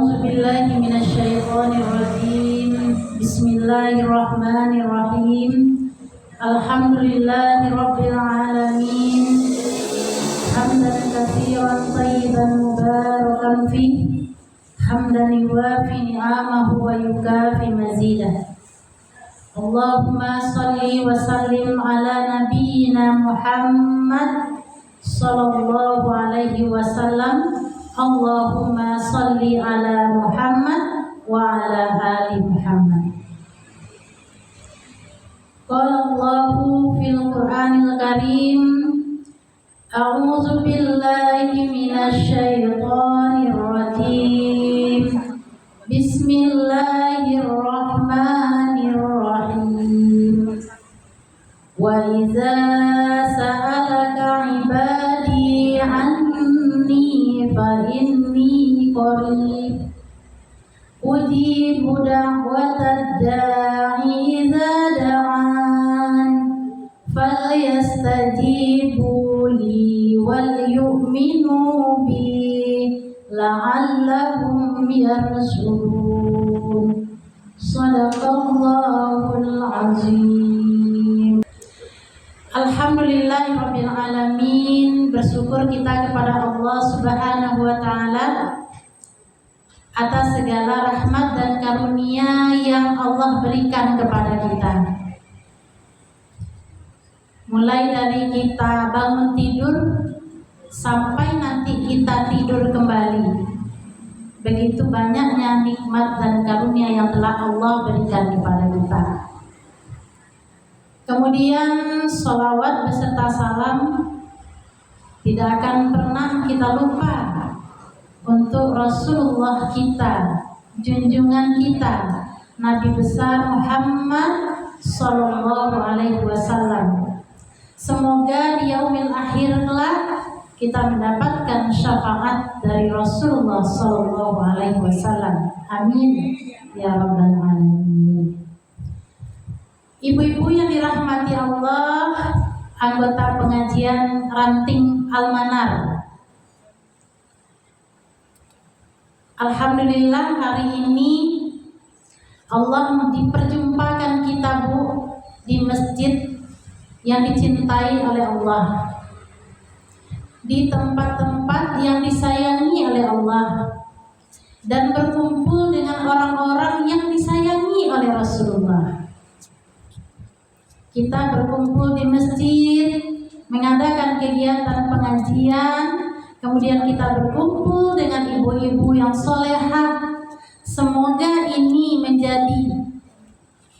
A'udzu billahi minasyaitonir rajim. Bismillahirrahmanirrahim. Alhamdulillahirabbil alamin. Hamdan katsiran thayyiban mubarakan fihi. Hamdan yuwafi ni'amahu wa yukafi mazidah. Allahumma salli wa sallim ala nabiyyina Muhammad sallallahu alaihi wasallam. Allahumma salli ala Muhammad wa ala ali Muhammad. Qala Allahu fil Qur'anil Karim, a'udzu billahi minasy syaithanir rajim. Bismillahirrahmanirrahim. Wa idza sa'alaka 'ibadi 'anni fa inni qarib ujibu da'watad da'i idza da'an falyastajibu li wal yu'minu bi la'allahum yarshudun. Shadaqallahul azim. Alhamdulillahirabbil alamin. Bersyukur kita kepada Allah Subhanahu wa taala atas segala rahmat dan karunia yang Allah berikan kepada kita. Mulai dari kita bangun tidur sampai nanti kita tidur kembali, begitu banyaknya nikmat dan karunia yang telah Allah berikan kepada kita. Kemudian sholawat beserta salam tidak akan pernah kita lupa untuk Rasulullah kita, junjungan kita, Nabi besar Muhammad sallallahu alaihi wasallam. Semoga di yaumil akhir kelak kita mendapatkan syafaat dari Rasulullah sallallahu alaihi wasallam. Amin ya rabbal alamin. Ibu-ibu yang dirahmati Allah, anggota pengajian Ranting Al-Manar. Alhamdulillah hari ini Allah diperjumpakan kita Bu di masjid yang dicintai oleh Allah, di tempat-tempat yang disayangi oleh Allah, dan berkumpul dengan orang-orang yang disayangi oleh Rasulullah. Kita berkumpul di masjid, mengadakan kegiatan pengajian, kemudian kita berkumpul dengan ibu-ibu yang solehah. Semoga ini menjadi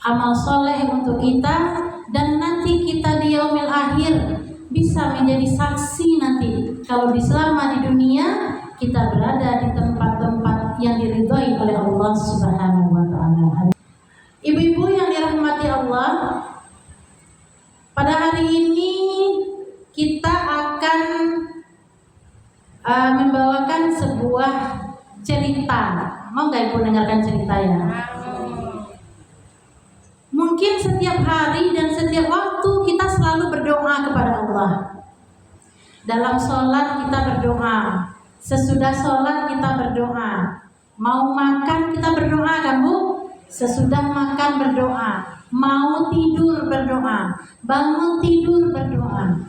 amal soleh untuk kita, dan nanti kita di yaumil akhir bisa menjadi saksi nanti kalau selama di dunia kita berada di tempat-tempat yang diridhoi oleh Allah Subhanahu wa taala. Ibu-ibu yang dirahmati Allah, pada hari ini kita akan membawakan sebuah cerita. Mau nggak Ibu dengarkan ceritanya? Mungkin setiap hari dan setiap waktu kita selalu berdoa kepada Allah. Dalam sholat kita berdoa, sesudah sholat kita berdoa, mau makan kita berdoa kan Bu? Sesudah makan berdoa, mau tidur berdoa, bangun tidur berdoa.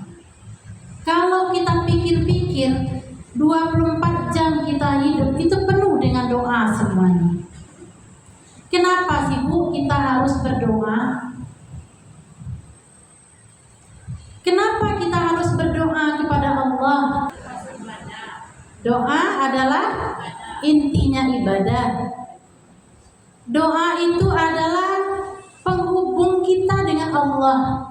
Kalau kita pikir-pikir, 24 jam kita hidup itu penuh dengan doa semuanya. Kenapa sih Bu kita harus berdoa? Kenapa kita harus berdoa kepada Allah? Doa adalah intinya ibadah. Doa itu adalah penghubung kita dengan Allah.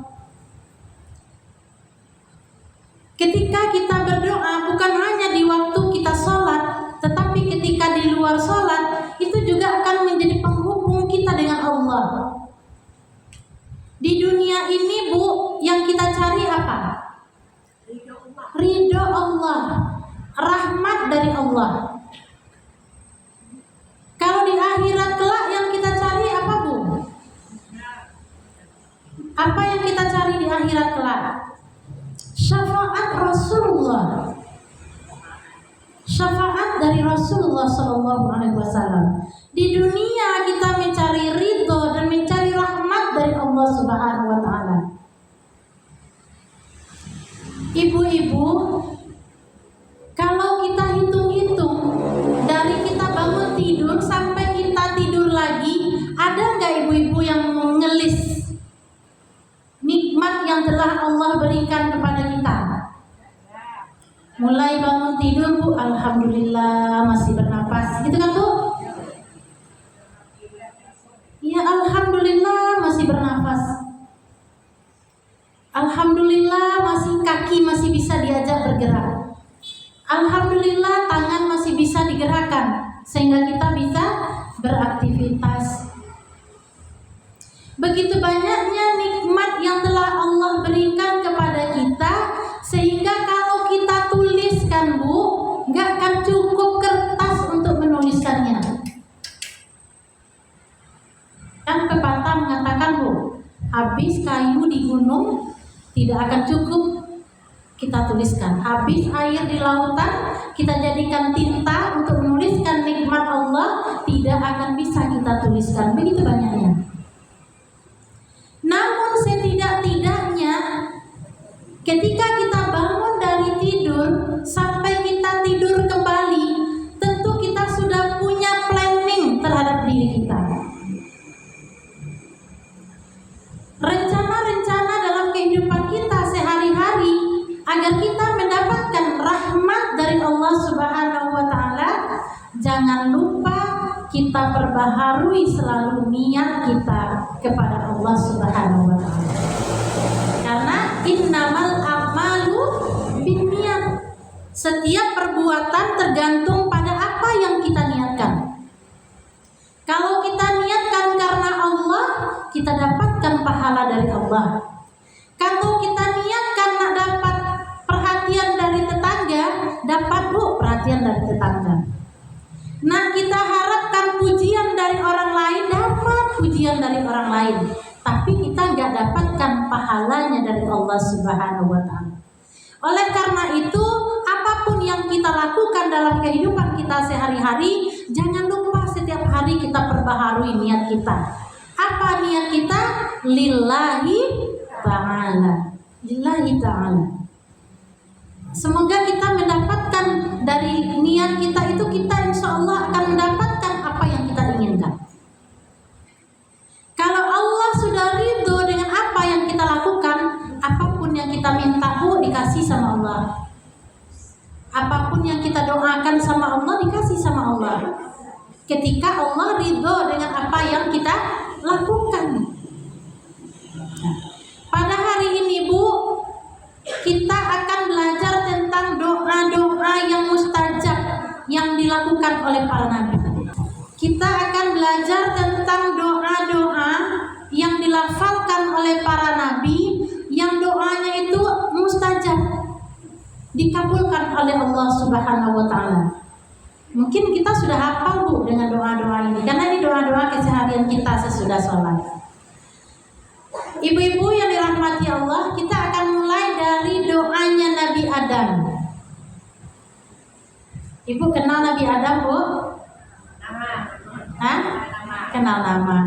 Ketika kita berdoa bukan hanya di waktu kita sholat, tetapi ketika di luar sholat itu juga akan menjadi penghubung kita dengan Allah. Di dunia ini Bu, yang kita cari apa? Ridho Allah, rahmat dari Allah. Kalau di akhirat kelak yang kita cari apa Bu? Apa yang kita cari di akhirat kelak? Syafaat Rasulullah, syafaat dari dari Rasulullah SAW. Di dunia kita mencari ridho dan mencari rahmat dari Allah Subhanahu wa Ta'ala. Ibu-ibu, kalau kita hitung-hitung dari kita bangun tidur sampai kita tidur lagi, ada nggak ibu-ibu yang ngelis nikmat yang telah Allah berikan kepada kita? Mulai bangun tidur, Bu, alhamdulillah masih bernapas, gitu kan, Bu? Ya, alhamdulillah masih bernapas. Alhamdulillah kaki masih bisa diajak bergerak. Alhamdulillah tangan masih bisa digerakkan sehingga kita bisa beraktivitas. Begitu banyaknya nikmat yang telah Allah berikan kepada kita, sehingga kalau kita tuliskan, Bu, nggak akan cukup kertas untuk menuliskannya. Kan pepatah mengatakan, Bu, habis kayu di gunung tidak akan cukup kita tuliskan. Habis air di lautan kita jadikan tinta untuk menuliskan nikmat Allah, tidak akan bisa kita tuliskan. Begitu banyaknya. Namun setidak-tidaknya ketika kita bangun dari tidur sampai kita tidur kembali, tentu kita sudah punya planning terhadap diri kita. Rencana-rencana dalam kehidupan kita sehari-hari agar kita mendapatkan rahmat dari Allah Subhanahu wa Ta'ala. Jangan lupa kita perbaharui selalu niat kita kepada Allah Subhanahu wa Ta'ala. Karena innamal a'malu binniyat. Setiap perbuatan tergantung pada apa yang kita niatkan. Kalau kita niatkan karena Allah, kita dapatkan pahala dari Allah. Kalau kita niatkan nak dapat perhatian dari tetangga, dapat, Bu, perhatian dari tetangga. Nah, kita harapkan pujian dari orang lain, dapat pujian dari orang lain. Tapi kita nggak dapatkan pahalanya dari Allah Subhanahu wa Ta'ala. Oleh karena itu, apapun yang kita lakukan dalam kehidupan kita sehari-hari, jangan lupa setiap hari kita perbaharui niat kita. Apa niat kita? Lillahi ta'ala. Lillahi ta'ala. Semoga kita mendapatkan dari niat kita itu, kita insya Allah akan mendapatkan apa yang kita inginkan. Kalau Allah sudah ridho dengan apa yang kita lakukan, apapun yang kita minta, Bu, dikasih sama Allah. Apapun yang kita doakan sama Allah, dikasih sama Allah. Ketika Allah ridho dengan apa yang kita lakukan. Pada hari ini, Bu, kita akan belajar tentang doa-doa yang mustajab yang dilakukan oleh para nabi. Kita akan belajar tentang doa-doa yang dilafalkan oleh para nabi, yang doanya itu mustajab, dikabulkan oleh Allah Subhanahu wa Ta'ala. Mungkin kita sudah hafal, Bu, dengan doa-doa ini, karena ini doa-doa keseharian kita sesudah sholat. Ibu-ibu yang dirahmati Allah, kita akan mulai dari doanya Nabi Adam. Ibu kenal Nabi Adam, Bu? Kenal nama.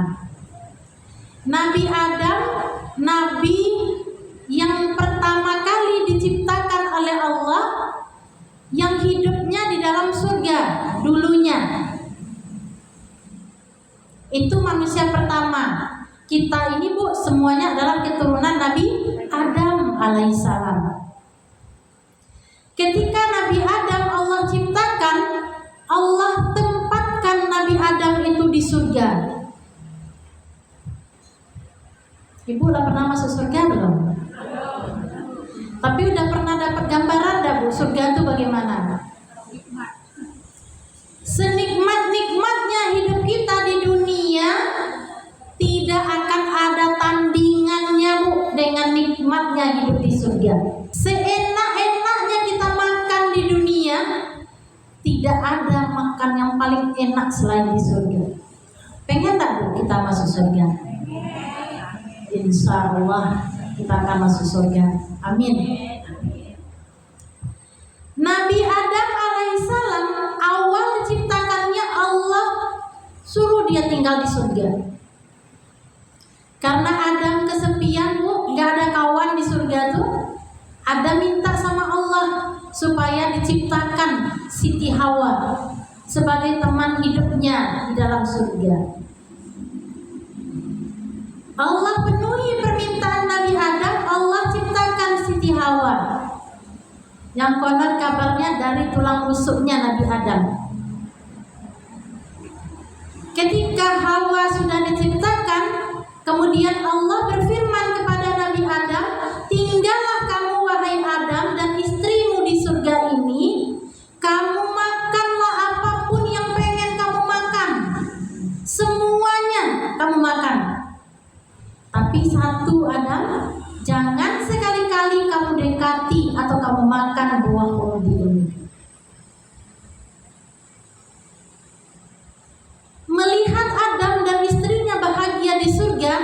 Nabi Adam, nabi yang pertama kali diciptakan oleh Allah, yang hidupnya di dalam surga dulunya. Itu manusia pertama. Kita ini, Bu, semuanya adalah keturunan Nabi Adam alaihissalam. Ketika Nabi Adam Allah ciptakan, Allah tempatkan Nabi Adam itu di surga. Ibu udah pernah masuk surga belum? Tapi udah pernah dapat gambaran dah, Bu, surga itu bagaimana? Senikmat-nikmatnya hidup kita di dunia, tidak akan ada tandingannya, Bu, dengan nikmatnya hidup di surga. Seenak-enaknya kita makan di dunia, tidak ada makan yang paling enak selain di surga. Pengen tak, Bu, kita masuk surga? Insya Allah kita akan masuk surga. Amin. Nabi Adam alaihissalam awal dia tinggal di surga. Karena Adam kesepian Bu, nggak ada kawan di surga tuh. Adam minta sama Allah supaya diciptakan Siti Hawa sebagai teman hidupnya di dalam surga. Allah penuhi permintaan Nabi Adam, Allah ciptakan Siti Hawa. Yang konon kabarnya dari tulang rusuknya Nabi Adam. Ketika Hawa sudah diciptakan, kemudian Allah berfirman kepada Nabi Adam, tinggallah kamu wahai Adam dan istrimu di surga ini, kamu makanlah apapun yang pengen kamu makan, semuanya kamu makan. Tapi satu Adam, jangan sekali-kali kamu dekati atau kamu makan buah khuldi ini. Melihat Adam dan istrinya bahagia di surga,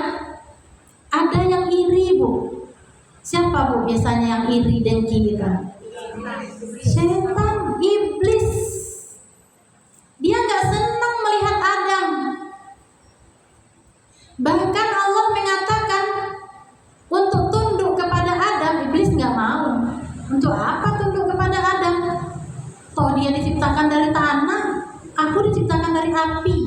ada yang iri Bu. Siapa Bu biasanya yang iri dan kira? Setan, iblis. Dia gak senang melihat Adam. Bahkan Allah mengatakan untuk tunduk kepada Adam, iblis gak mau. Untuk apa tunduk kepada Adam? Toh dia diciptakan dari tanah, aku diciptakan dari api.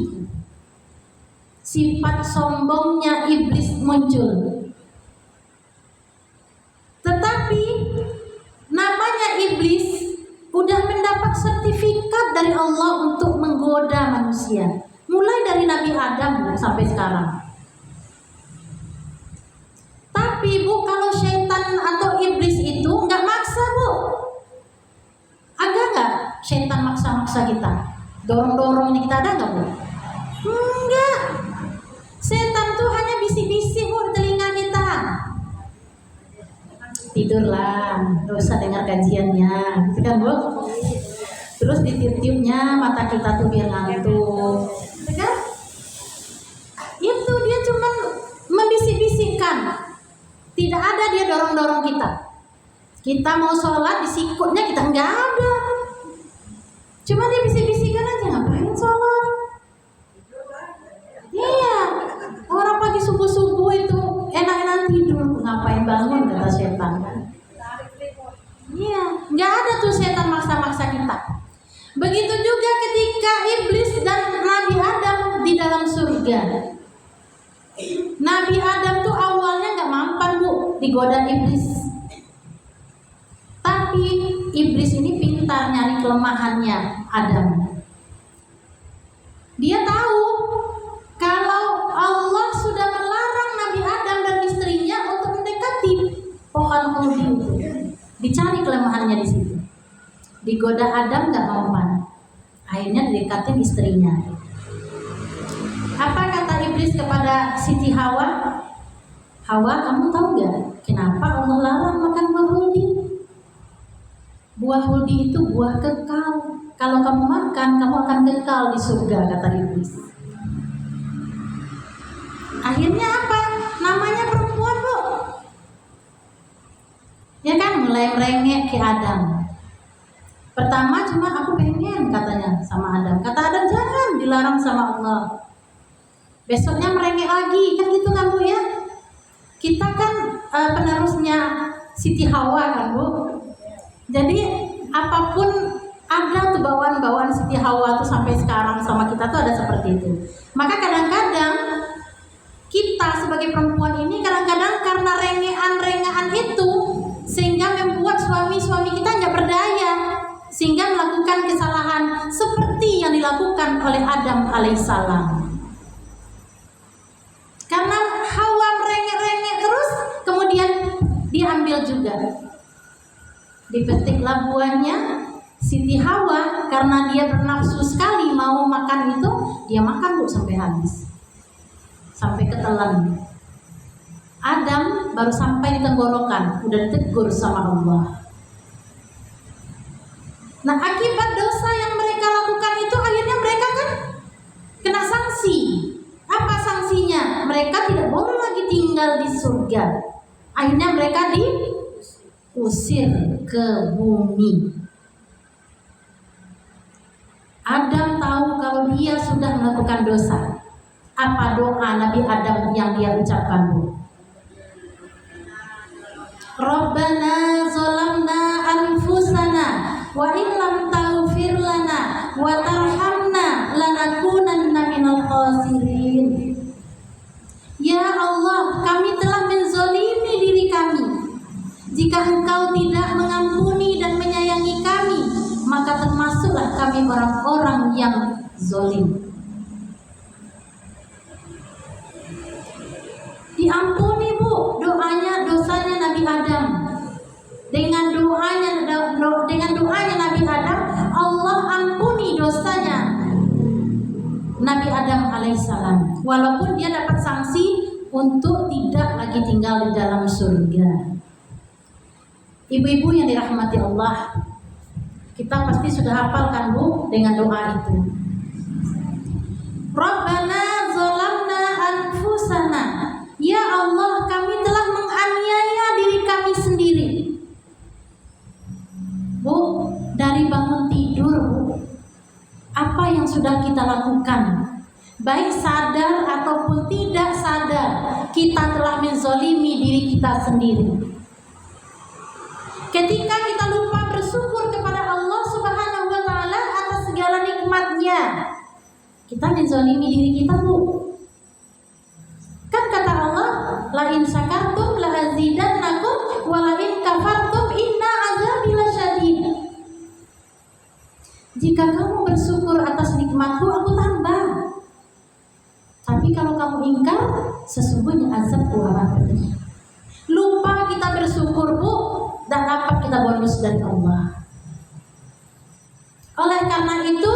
Sifat sombongnya iblis muncul. Tetapi namanya iblis udah mendapat sertifikat dari Allah untuk menggoda manusia. Mulai dari Nabi Adam sampai sekarang. Tapi Bu, kalau syaitan atau iblis itu nggak maksa Bu. Ada nggak syaitan maksa-maksa kita? Dorong-dorongnya kita ada nggak Bu? Enggak. Setan tuh hanya bisik-bisik Bu di telinga kita. Tidurlah, gak usah dengar kajiannya, gitu kan Bu? Terus ditiup-tiupnya mata kita tuh biar ngantuk, gitu kan? Itu dia cuma membisik-bisikkan. Tidak ada dia dorong-dorong kita. Kita mau sholat disikutnya kita nggak ada. Cuma dia bisik-bisikkan aja, ngapain sholat? Iya, orang pagi subuh-subuh itu enak-enak tidur, ngapain bangun kata setan. Iya, nggak ada tuh setan maksa-maksa kita. Begitu juga ketika iblis dan Nabi Adam di dalam surga. Nabi Adam tuh awalnya nggak mampan Bu, digoda iblis. Tapi iblis ini pintar nyari kelemahannya Adam. Dia tahu kalau Allah sudah melarang Nabi Adam dan istrinya untuk mendekati pohon khuldi itu. Dicari kelemahannya di situ. Digoda Adam nggak mampan. Akhirnya didekatin istrinya. Apa kata iblis kepada Siti Hawa? Hawa, kamu tahu nggak kenapa Allah larang makan buah khuldi? Buah khuldi itu buah kekal. Kalau kamu makan, kamu akan kekal di surga, kata iblis. Akhirnya apa? Namanya perempuan Bu. Ya kan, mulai merengek ke Adam. Pertama cuma aku pengen katanya sama Adam. Kata Adam jangan, dilarang sama Allah. Besoknya merengek lagi, kan gitu kan Bu ya. Kita kan penerusnya Siti Hawa kan Bu. Jadi apapun ada tuh bawaan-bawaan Siti Hawa tuh sampai sekarang sama kita tuh ada seperti itu. Maka kadang-kadang kita sebagai perempuan ini kadang-kadang karena rengean-rengean itu sehingga membuat suami-suami kita nggak berdaya, sehingga melakukan kesalahan seperti yang dilakukan oleh Adam alaihissalam. Karena Hawa merengek-rengek terus, kemudian diambil juga, dipetiklah buahnya. Siti Hawa karena dia bernafsu sekali mau makan itu, dia makan Bu sampai habis, sampai ketelan. Adam baru sampai di tenggorokan, udah ditegur sama Allah. Nah akibat dosa yang mereka lakukan itu akhirnya mereka kan kena sanksi. Apa sanksinya? Mereka tidak boleh lagi tinggal di surga. Akhirnya mereka diusir ke bumi. Adam tahu kalau dia sudah melakukan dosa. Apa doa Nabi Adam yang dia ucapkan, Bu? Rabbana zalamna anfusana wa illam taghfir lana wa tarhamna lanakunanna minal khasirin. Ya Allah, kami telah menzolimi diri kami. Jika Engkau tidak mengampuni dan menyayangi kami, maka termasuklah kami orang-orang yang zolim. Diampuni, Bu, dosanya Nabi Adam. Dengan doanya Nabi Adam, Allah ampuni dosanya Nabi Adam alaihissalam. Walaupun dia dapat sanksi untuk tidak lagi tinggal di dalam surga. Ibu-ibu yang dirahmati Allah, kita pasti sudah hafalkan, Bu, dengan doa itu. Rabbana zalamna anfusana. Ya Allah, kami telah menganiaya diri kami sendiri. Bu, dari bangun tidur, Bu, apa yang sudah kita lakukan? Baik sadar ataupun tidak sadar, kita telah menzolimi diri kita sendiri. Ketika kita lupa bersyukur kepada Allah Subhanahu wa Ta'ala atas segala nikmatnya, kita menzolimi diri kita, Bu. Kan kata Allah, la in syakartum la azidannakum wa la in kafartum inna azabi lasyadid. Jika kamu bersyukur atas nikmatku, aku tambah. Tapi kalau kamu ingkar, sesungguhnya azabku amat pedih. Lupa kita bersyukur, Bu, dan dapat kita bonus dari Allah. Oleh karena itu,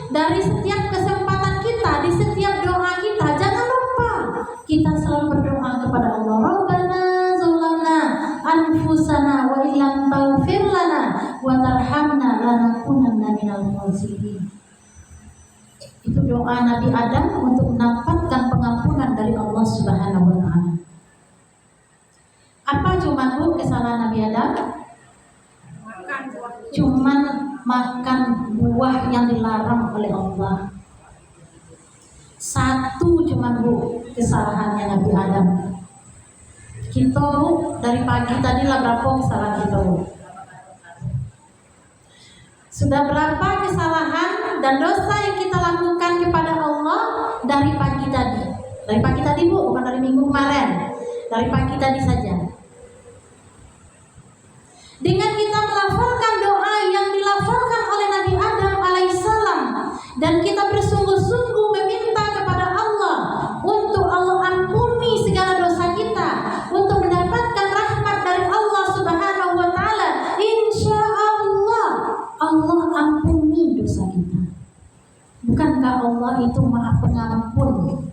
dari setiap kesempatan kita, di setiap doa kita, jangan lupa kita selalu berdoa kepada Allah. Rabbana zalamna anfusana wa illam taghfir lana wa tarhamna lanakunanna minal khasirin. Itu doa Nabi Adam untuk mendapatkan pengampunan dari Allah Subhanahu wa Ta'ala. Apa cuma, Bu, kesalahan Nabi Adam? Cuman makan buah yang dilarang oleh Allah. Satu cuma, Bu, kesalahannya Nabi Adam. Kita, Bu, dari pagi tadi lah berapa kesalahan kita, Bu? Sudah berapa kesalahan dan dosa yang kita lakukan kepada Allah dari pagi tadi? Dari pagi tadi, Bu, bukan dari minggu kemarin. Dari pagi tadi saja. Dengan kita melafalkan doa yang dilafalkan oleh Nabi Adam alaihissalam, dan kita bersungguh-sungguh meminta kepada Allah untuk Allah ampuni segala dosa kita, untuk mendapatkan rahmat dari Allah Subhanahu wa Ta'ala, insya Allah Allah ampuni dosa kita. Bukankah Allah itu Maha Pengampun?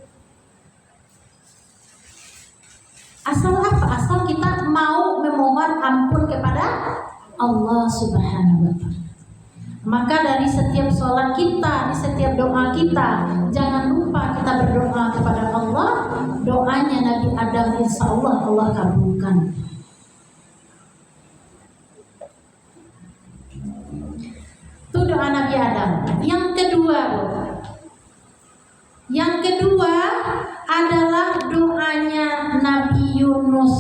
Asal apa? Asal kita mau memohon ampun kepada Allah Subhanahu wa Ta'ala. Maka dari setiap sholat kita, di setiap doa kita, jangan lupa kita berdoa kepada Allah. Doanya Nabi Adam, insya Allah Allah kabulkan. Itu doa Nabi Adam. Yang kedua, Bu. Yang kedua adalah doanya Nabi Yunus.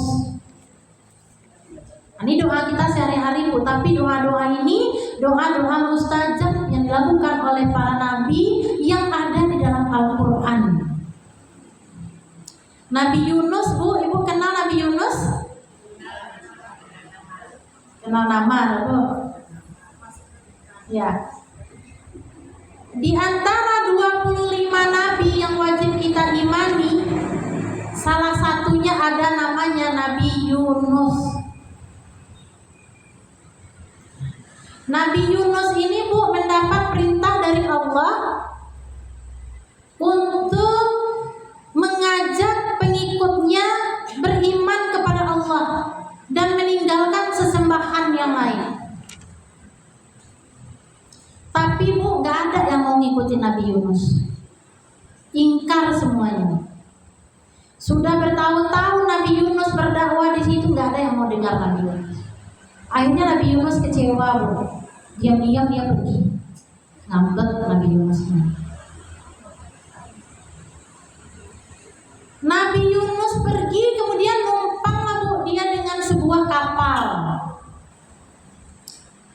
Ini doa kita sehari-hari, Bu, tapi doa-doa ini doa-doa mustajab yang dilakukan oleh para nabi yang ada di dalam Al-Quran. Nabi Yunus, Bu, Ibu kenal Nabi Yunus? Kenal nama, Bu? Ya. Di antara 25 nabi yang wajib kita imani, salah satunya ada namanya Nabi Yunus. Nabi Yunus ini, Bu, mendapat perintah dari Allah untuk mengajak pengikutnya beriman kepada Allah dan meninggalkan sesembahan yang lain. Tapi, Bu, gak ada yang mau ngikutin Nabi Yunus. Ingkar semuanya. Sudah bertahun-tahun Nabi Yunus berdakwah di situ, gak ada yang mau dengar Nabi Yunus. Akhirnya Nabi Yunus kecewa, Bu. Diam-diam dia pergi. Ngambek Nabi Yunus. Nabi Yunus pergi, kemudian numpanglah Bu dia dengan sebuah kapal.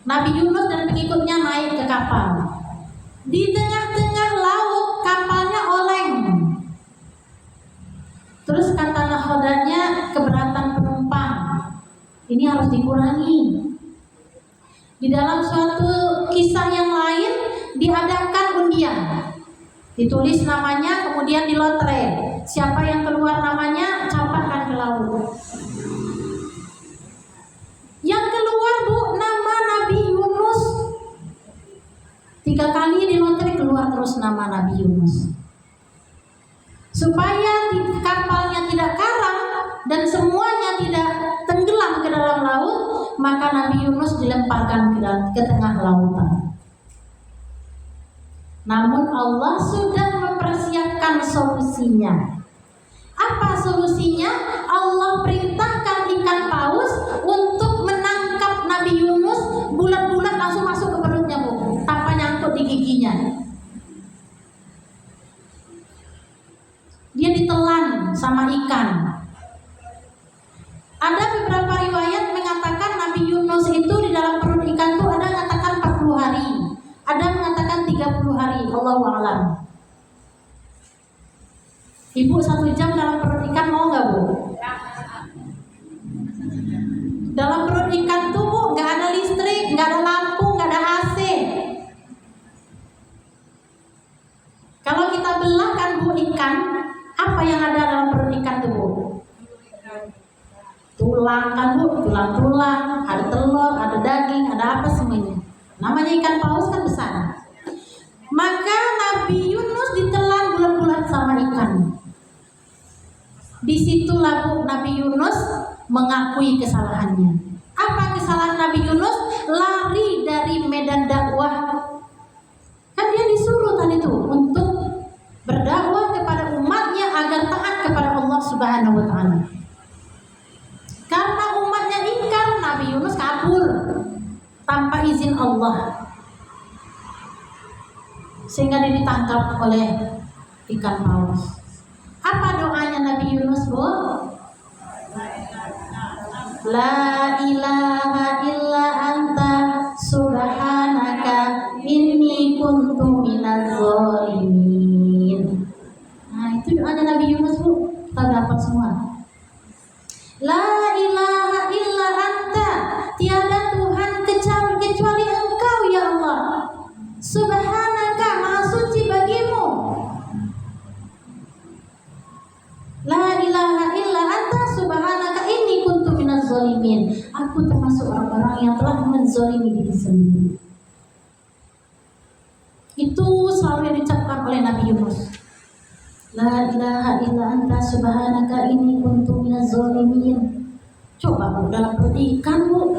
Nabi Yunus dan pengikutnya naik ke kapal. Di tengah-tengah laut kapalnya oleng. Terus kata nahodanya, keberatan penumpang, ini harus dikurangi. Di dalam suatu kisah yang lain diadakan undian, ditulis namanya, kemudian dilotre. Siapa yang keluar namanya, campakkan ke laut. Yang keluar Bu, nama Nabi Yunus. 3 kali dilotre keluar terus nama Nabi Yunus. Supaya kapalnya tidak karam dan semuanya tidak tenggelam ke dalam laut, maka Nabi Yunus dilemparkan ke tengah lautan. Namun Allah sudah mempersiapkan solusinya. Apa solusinya? Allah perintahkan ikan paus untuk menangkap Nabi Yunus, bulat-bulat langsung masuk ke perutnya Bu, tanpa nyangkut di giginya. Dia ditelan sama ikan. Ada beberapa riwayat mengatakan Nabi Yunus itu di dalam perut ikan itu ada mengatakan 40 hari, ada mengatakan 30 hari, Allahu a'lam. Ibu 1 jam dalam perut ikan mau nggak Bu? Dalam perut ikan tuh Bu nggak ada listrik, nggak ada lampu, nggak ada AC. Kalau kita belah kan Bu ikan, apa yang ada dalam perut ikan tuh Bu? Tulang kan Bu, tulang-tulang, ada telur, ada daging, ada apa semuanya. Namanya ikan paus kan besar. Maka Nabi Yunus ditelan bulat-bulat sama ikan. Disitulah Bu Nabi Yunus mengakui kesalahannya. Apa kesalahan Nabi Yunus? Lari dari medan dakwah. Kan dia disuruh tadi tuh untuk berdakwah kepada umatnya agar taat kepada Allah Subhanahu wa taala. Karena umatnya ingkar, Nabi Yunus kabur tanpa izin Allah, sehingga dia ditangkap oleh ikan paus. Apa doanya Nabi Yunus Bu? La ilaha illa anta subhanaka inni kuntu minaz zalimin. Nah itu doanya Nabi Yunus Bu, kita dapat semua. La ilaha illa anta, tiada Tuhan kecuali Engkau ya Allah. Subhanaka, maha suci bagimu. La ilaha illa anta subhanaka inni kuntu minaz zalimin. Aku termasuk orang-orang yang telah menzalimi diri sendiri. Itu selalu yang diucapkan oleh Nabi Yunus. La ilaha illa anta subhanaka inni kuntu minaz zalimin. Coba Bu dalam perut ikan Bu,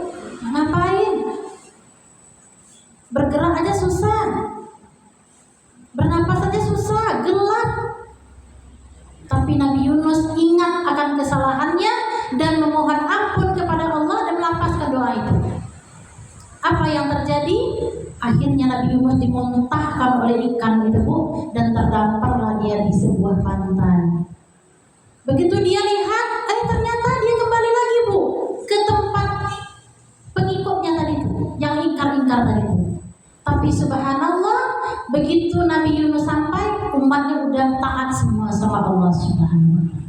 ngapain? Bergerak aja susah, bernapas aja susah, gelap. Tapi Nabi Yunus ingat akan kesalahannya dan memohon ampun kepada Allah dan melapaskan doa itu. Apa yang terjadi? Akhirnya Nabi Yunus dimuntahkan oleh ikan itu Bu, dan terdamparlah dia di sebuah pantai. Begitu dia lihat, ternyata dia kembali lagi Bu ke tempat pengikutnya tadi itu, yang ingkar-ingkar tadi itu. Tapi subhanallah, begitu Nabi Yunus sampai, umatnya udah taat semua sama Allah Subhanahu wa taala.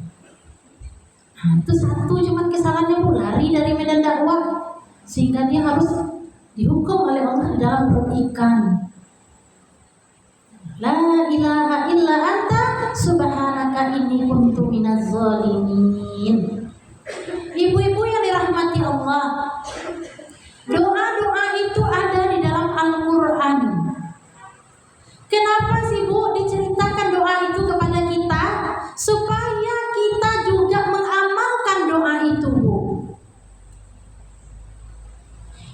Nah, itu satu cuman kesalahannya Bu, lari dari medan dakwah, sehingga dia harus dihukum oleh Allah di dalam perut ikan. La ilaha illa anta subhanaka inni kuntu minaz zalimin. Ibu-ibu yang dirahmati Allah, doa-doa itu ada di dalam Al-Quran. Kenapa sih Bu diceritakan doa itu kepada kita? Supaya kita juga mengamalkan doa itu Bu.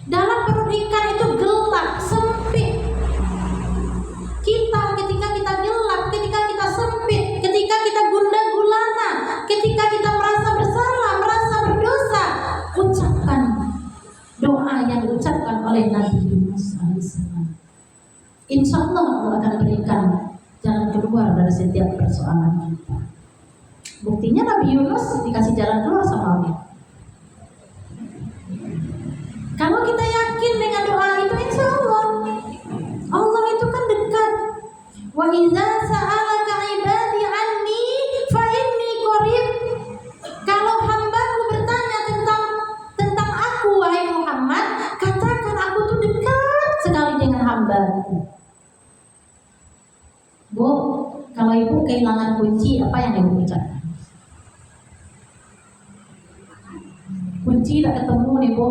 Dalam perut ikan itu gelap, sempit. Ketika kita gelap, ketika kita sempit, ketika kita gundah gulana, ketika kita merasa bersalah, merasa berdosa, ucapkan doa yang diucapkan oleh Nabi Yunus alaihissalam. Insya Allah Allah akan berikan jalan keluar dari setiap persoalan kita. Buktinya Nabi Yunus dikasih jalan keluar sama Allah. Kalau kita yakin dengan doa itu, insya Allah, Allah itu kan dekat. Wa idza sa'alaka ibadi anni fa inni qarib. Kalau hambaku bertanya tentang aku, wahai Muhammad, katakan aku tuh dekat sekali dengan hambaku. Bu, kalau ibu kehilangan kunci, apa yang ibu ucapkan? Kunci tidak ketemu nih Bu,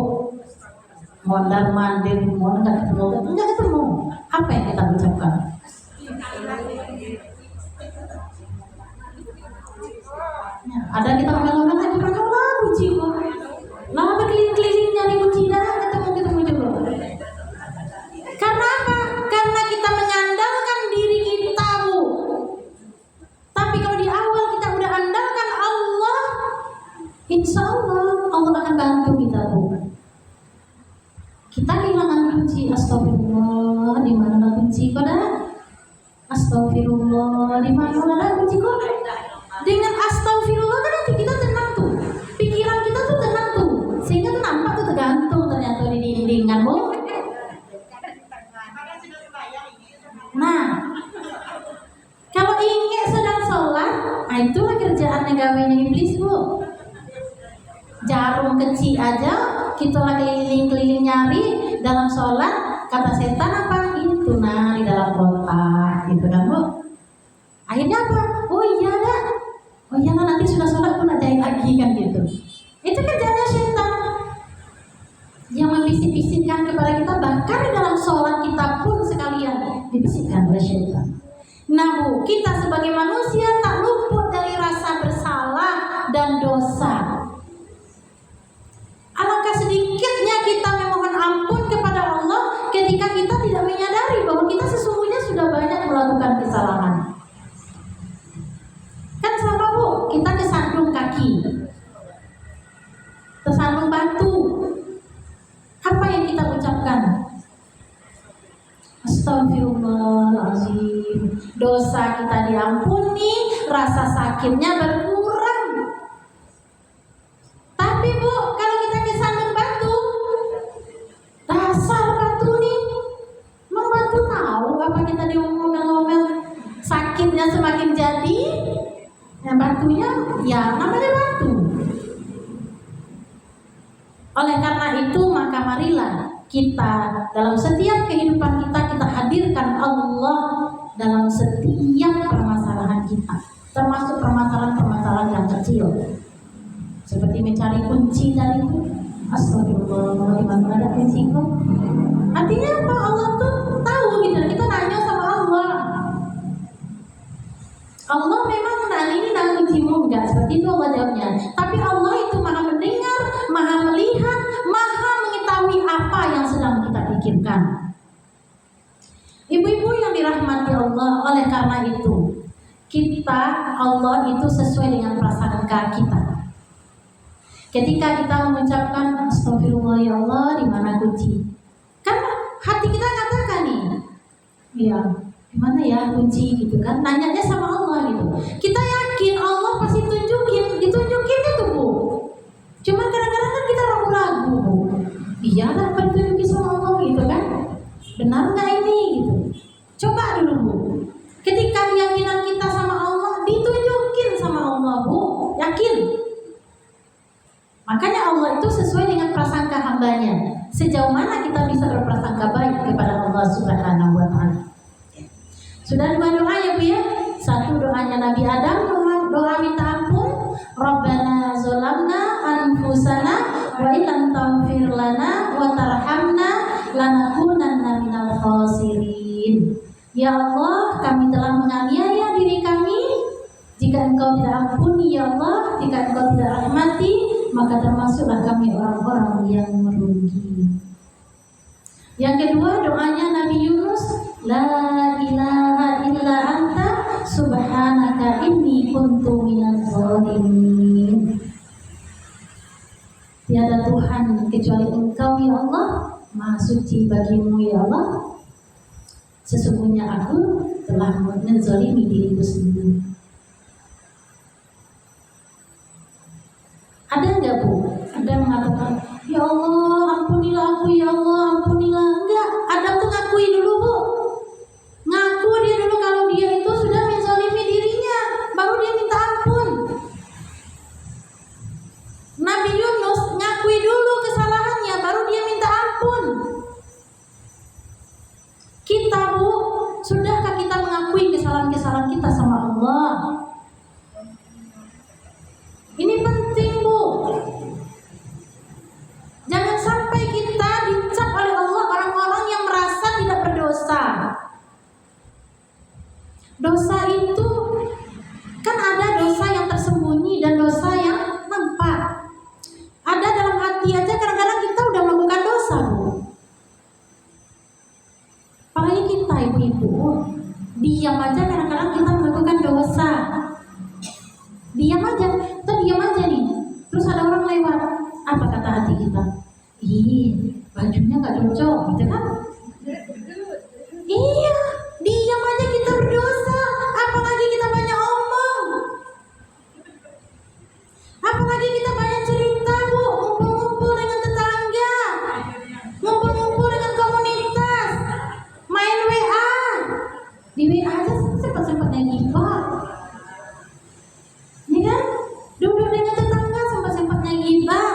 mondar mandir, nggak ketemu. Apa yang kita ucapkan? Ada kita ngomel-ngomel lagi, pakai kunci Bu. Lama berkeliling-keliling nyari kunci, dah ketemu juga. Karena apa? Karena kita menyandalkan diri kita Bu. Tapi kalau di awal kita udah andalkan Allah, insya Allah akan bantu kita Bu. Kita kehilangan kunci, astagfirullah, di mana kunci kok dah? Astagfirullah, di mana ada kunci kok? Dengan astagfirullah kan hati kita tenang tuh, pikiran kita tuh tenang tuh, sehingga tuh nampak tuh tergantung ternyata di dindingan Bu. Nah, kalau ingin sedang sholat, itulah kerjaan negawainya iblis Bu. Jarum kecil aja kita lagi keliling-keliling nyari dalam sholat, kata setan apa? Itu di dalam kotak gitu kan Bu. Akhirnya apa? Oh iya nanti sudah sholat pun ada yang lagi kan gitu. Itu kerjanya setan yang membisik-bisikkan kepada kita, bahkan di dalam sholat kita pun sekalian dibisikkan oleh setan. Nah Bu, kita sebagai manusia tak luput dari rasa bersalah dan dosa. Alangkah sedikitnya kita memohon ampun kepada Allah ketika kita tidak menyadari bahwa kita sesungguhnya sudah banyak melakukan kesalahan. Kan sama Bu, kita kesandung kaki, tersandung batu. Apa yang kita ucapkan? Astagfirullahaladzim. Dosa kita diampuni, rasa sakitnya berkurang. Tapi Bu, kalau kita kesandung batu, dasar batu nih, membatu tahu apa kita diomel-omel, sakitnya semakin jadi, ya batunya ya namanya batu. Oleh karena itu maka marilah kita dalam setiap kehidupan kita hadirkan Allah dalam setiap permasalahan kita, termasuk permasalahan-permasalahan yang kecil. Seperti mencari kunci tadi itu, astagfirullah, di mana ada kunci kok? Artinya apa? Allah tuh tahu gitu. Kita nanya sama Allah. Allah memang ini kuncimu enggak? Seperti itu Allah jawabnya. Tapi Allah itu maha mendengar, maha melihat, maha mengetahui apa yang sedang kita pikirkan. Ibu-ibu yang dirahmati Allah, oleh karena itu Allah itu sesuai dengan prasangka kita. Ketika kita mengucapkan astagfirullah ya Allah, di mana kunci? Kan hati kita katakan nih, iya, di mana ya kunci gitu kan? Nanyanya sama Allah gitu. Kita yakin Allah pasti ditunjukin itu Bu. Cuma kadang-kadang kan kita ragu-ragu Bu. Iya lah, ditunjukin sama Allah gitu kan? Benar nggak ini gitu? Coba dulu Bu. Ketika keyakinan kita sama Allah ditunjukin sama Allah Bu, yakin. Makanya Allah itu sesuai dengan prasangka hambanya. Sejauh mana kita bisa berprasangka baik kepada Allah Subhanahu wa Ta'ala. Sudah dua doa ya Bu ya. Satu doanya Nabi Adam, doa minta ampun. Rabbana zolamna anfusana wa illam taghfir lana wa tarhamna lanakunanna minal khasirin. Ya Allah, kami telah menganiaya diri kami. Jika Engkau tidak ampuni ya Allah, jika Engkau tidak rahmati, maka termasuklah kami orang-orang yang merugi. Yang kedua doanya Nabi Yunus, la ilaha illa anta subhanaka inni kuntu minadz zalimin. Tiada Tuhan kecuali Engkau ya Allah, Maha suci bagimu ya Allah. Sesungguhnya aku telah menzalimi diriku sendiri. kesalahan kita sama Allah. Ini penting, Bu. Jangan sampai kita dicap oleh Allah orang-orang yang merasa tidak berdosa. Dosa itu kan ada dosa yang tersembunyi dan dosa yang nampak. Ada dalam hati aja kadang-kadang kita udah melakukan dosa, Bu. Apalagi kita ibu-ibu, diam aja kadang-kadang kita melakukan dosa. Diam aja, kita diam aja nih. Terus ada orang lewat, apa kata hati kita? Ih, bajunya gak cocok, gitu kan? Iya, diam aja kita berdosa. Apalagi kita banyak omong. Apalagi kita banyak cerita, Bu. Ngumpul-ngumpul dengan tetangga, ngumpul-ngumpul dengan komunitas, main WA. Di WA aja sempat-sempatnya gibah. Ya kan? Duduk dengan tetangga sempat-sempatnya gibah.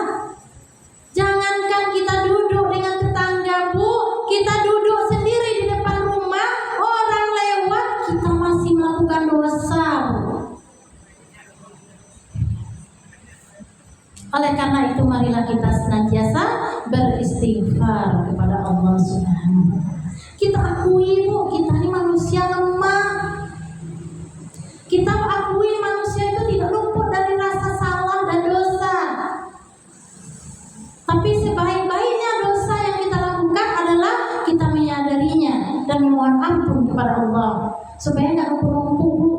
Jangankan kita duduk dengan tetangga, Bu, kita duduk sendiri di depan rumah, orang lewat, kita masih melakukan dosa, Bu. Oleh karena itu marilah kita senantiasa beristighfar kepada Allah Subhanahu wa Ta'ala. Kita akui, Bu, kita ini manusia lemah. Kita akui manusia itu tidak luput dari rasa salah dan dosa. Tapi sebaik-baiknya dosa yang kita lakukan adalah kita menyadarinya dan memohon ampun kepada Allah supaya nggak numpuk-numpuk, Bu.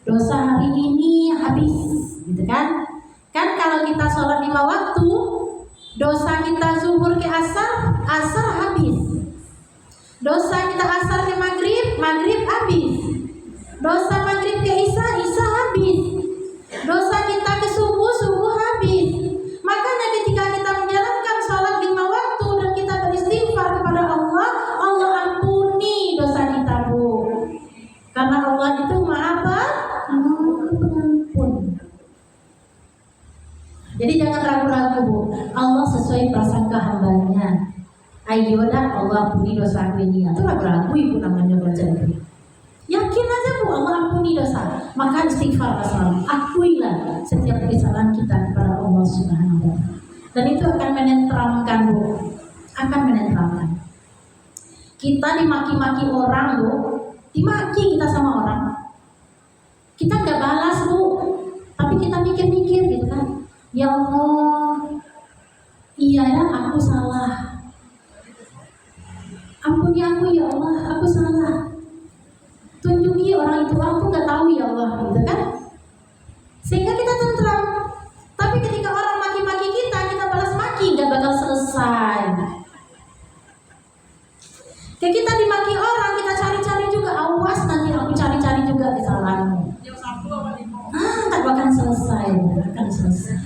Dosa hari ini habis, gitu kan? Kan kalau kita sholat 5 waktu, dosa kita zuhur ke asar, asar habis. Dosa kita asar ke maghrib, maghrib habis. Dosa maghrib ke isya, isya habis. Dosa kita ke subuh, subuh habis. Makanya ketika kita menjalankan sholat 5 waktu dan kita beristighfar kepada Allah, Allah ampuni dosa kita, Bu. Karena Allah itu Maha Pengampun. Jadi jangan ragu-ragu, Bu. Allah sesuai prasangka hambanya. Ayolah Allah ampuni dosa aku ini. Itu ragu-ragu, Ibu, namanya baca itu. Yakin aja, Bu, Allah ampuni dosa. Maka istighfar selalu. Akuilah setiap kesalahan kita kepada Allah Subhanahu wa Ta'ala. Dan itu akan menenteramkan, Bu. Akan menenteramkan. Kita dimaki-maki orang, Bu. Dimaki kita sama orang. Kita nggak balas, Bu. Tapi kita mikir-mikir gitu kan. Ya Allah, iya ya, aku salah. Ampuni aku ya Allah, aku salah. Tunjuki orang itu, aku nggak tahu ya Allah, gitu kan? Sehingga kita tentram. Tapi ketika orang maki-maki kita, kita balas maki, nggak bakal selesai. Kayak kita dimaki orang, kita cari-cari juga, awas nanti aku cari-cari juga kesalahanmu. Nggak bakal selesai, akan selesai.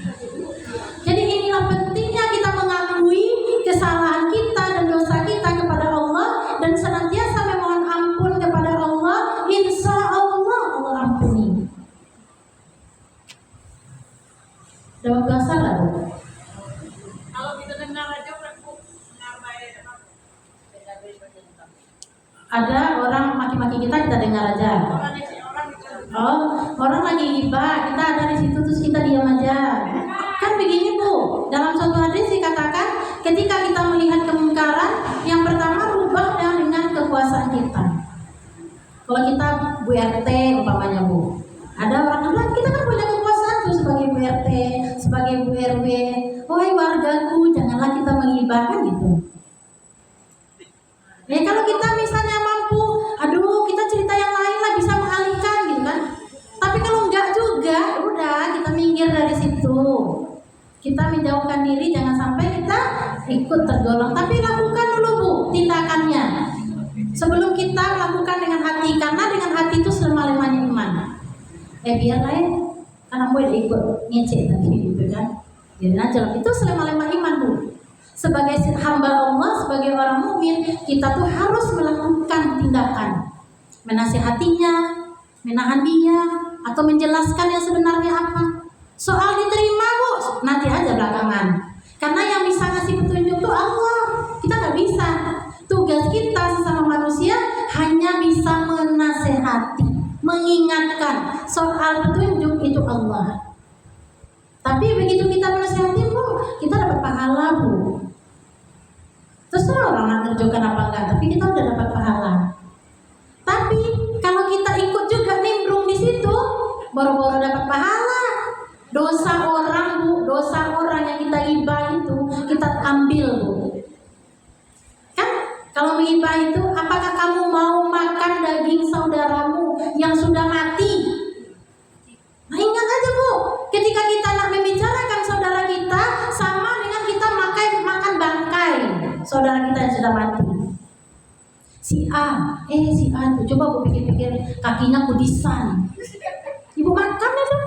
Jadi inilah pentingnya kita mengakui kesalahan kita dan dosa kita kepada Allah dan senantiasa memohon ampun kepada Allah. Insya Allah Allah ampuni. Dapat bahasa lah, Bu. Kalau kita dengar aja kan, Bu, ada orang maki-maki kita dengar aja. Oh, orang lagi hibah, kita ada di situ terus kita diam aja. Kan begini, Bu, dalam suatu hadis dikatakan ketika kita melihat kemungkaran, yang pertama rubah dengan kekuasaan kita. Kalau kita Bu RT umpamanya, Bu, ada orang kita kan punya kekuasaan tuh sebagai Bu RT, sebagai Bu RW. Wahai wargaku, janganlah kita menghibahkan gitu. Ya kalau kita misalnya mampu, aduh kita cerita yang lain lah bisa mengalihkan gitu kan. Tapi kalau enggak juga, udah kita minggir dari situ. Kita menjauhkan diri, jangan sampai kita ikut tergolong. Tapi lakukan dulu, Bu, tindakannya. Sebelum kita lakukan dengan hati, karena dengan hati itu selama-lamanya iman. Biarlah ya, karena gue udah ikut ngecek tadi gitu kan. Jadi aja itu selama-lamanya iman, Bu. Sebagai hamba Allah, sebagai orang mukmin, kita tuh harus melakukan tindakan, menasihatinya, menahan dia, atau menjelaskan yang sebenarnya apa. Soal diterima, Bu, nanti aja belakangan. Karena yang bisa ngasih petunjuk tuh Allah, kita nggak bisa. Tugas kita sesama manusia hanya bisa menasehati, mengingatkan. Soal petunjuk itu Allah. Tapi begitu kita menasihati Bu, kita dapat pahala Bu. Terserah orang nak kerjakan apa enggak, tapi kita udah dapat pahala. Tapi kalau kita ikut juga nimbrung di situ, baru-baru dapat pahala. Dosa orang Bu, dosa orang yang kita ghibah itu kita ambil Bu. Kan kalau menghibah itu, apakah kamu mau makan daging saudaramu yang sudah mati? Nah, ingat aja Bu, ketika kita nak membicarakan saudara kita sama dengan kita makan bangkai saudara kita yang sudah mati. Si A tuh, coba Bu pikir-pikir, kakinya kudisan. Ibu makan itu.